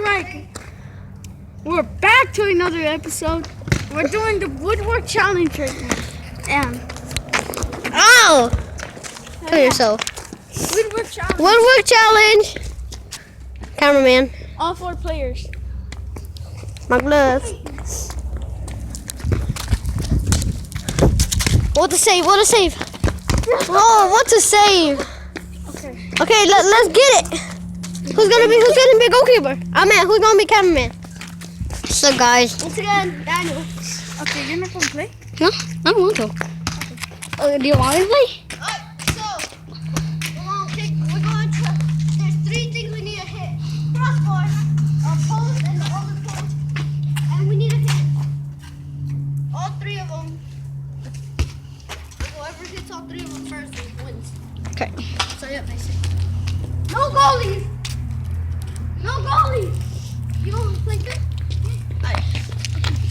Alright, we're back to another episode. We're doing the WoodWork challenge right now. And oh, kill yourself. WoodWork challenge. WoodWork challenge. Cameraman. All 4 players. My gloves. What to save? What to save? Oh, what to save? Okay. Okay, let's get it. Who's gonna be goalkeeper? Who's gonna be cameraman? So guys. Once again, Daniel. Okay, you're not gonna play? No, I don't want to. Do you want to play? We're going to, there's 3 things we need to hit. Crossbar, a post, and the other post. And we need to hit all 3 of them. Whoever hits all 3 of them first wins. Okay. So yeah, basically. No goalies! No goalies! You want to play this?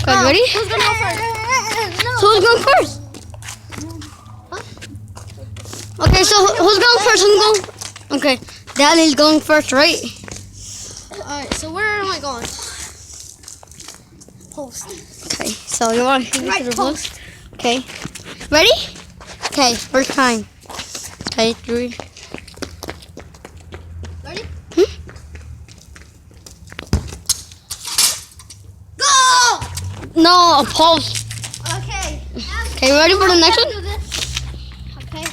Okay, ready? Who's going to go first? No. So who's going first? Okay, so who's going first? Okay, Daddy's going first, right? Alright, so where am I going? Post. Okay, so you want to Right to the post. post? Okay, ready? Okay, first time. Okay, 3. Ready? Hmm? Go! No, a post. Okay. Okay, ready for the next one? Okay.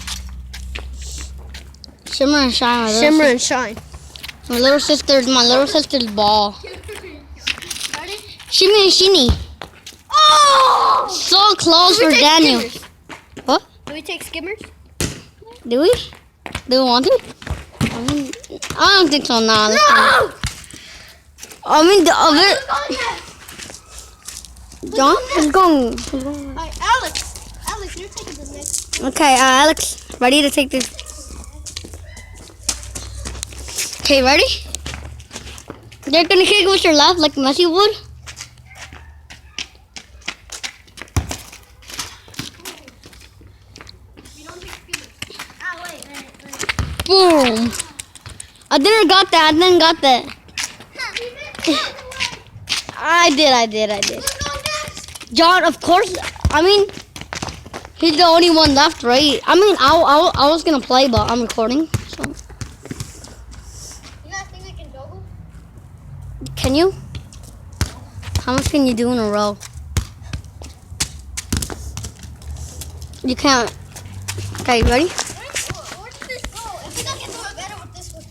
Shimmer and shine. Shimmer and shine. My little sister's ball. Ready? Shimmy and shinny. Oh! So close Do for we take Daniel. skimmers? What? Do we take skimmers? Do we? Do we want to? I don't think so. Nah. No! I mean the other. John is going. Alright, Alex. Alex, you're taking the next. Okay, Alex, ready to take this? Okay, ready? You're gonna kick it with your left like Messi would? We don't take skimmers. Ah, wait. Boom! I didn't got that. I did. John, of course. I mean, he's the only one left, right? I mean, I was gonna play, but I'm recording. So, You guys think I can juggle? can you? How much can you do in a row? You can't. Okay, ready? Where did this go? I think I can do it better with this one.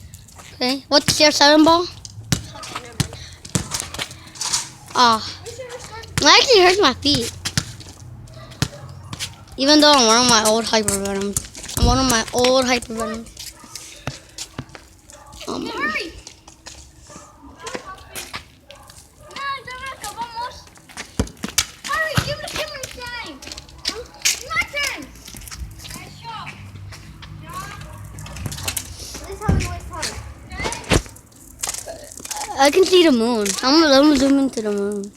Okay. What's your 7 ball? Okay, never mind. Ah, We should restart. it actually hurts my feet. Even though I'm wearing my old hypervenom. Hurry! Hurry, give me the shimmer shine. My turn. This is how we waste time. I can see the moon. I'm gonna zoom into the moon.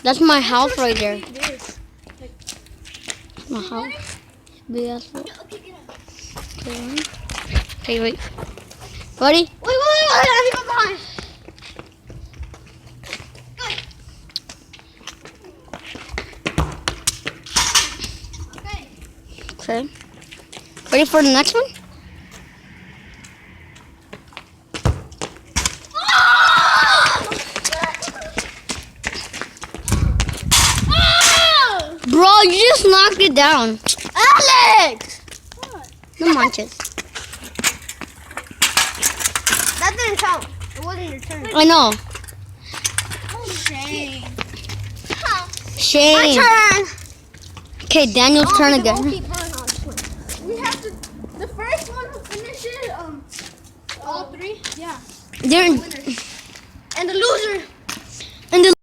That's my house right there. My house. BS. Okay, wait. Ready? Wait, let me go behind. Okay. Okay. Ready for the next one? Bro, you just knocked it down. Alex! No manches. That didn't count. It wasn't your turn. I know. Oh, shame. Shame. My turn. Okay, Daniel's turn We again. have to. The first one who finishes all 3. Yeah. They're Winners. And the loser. in the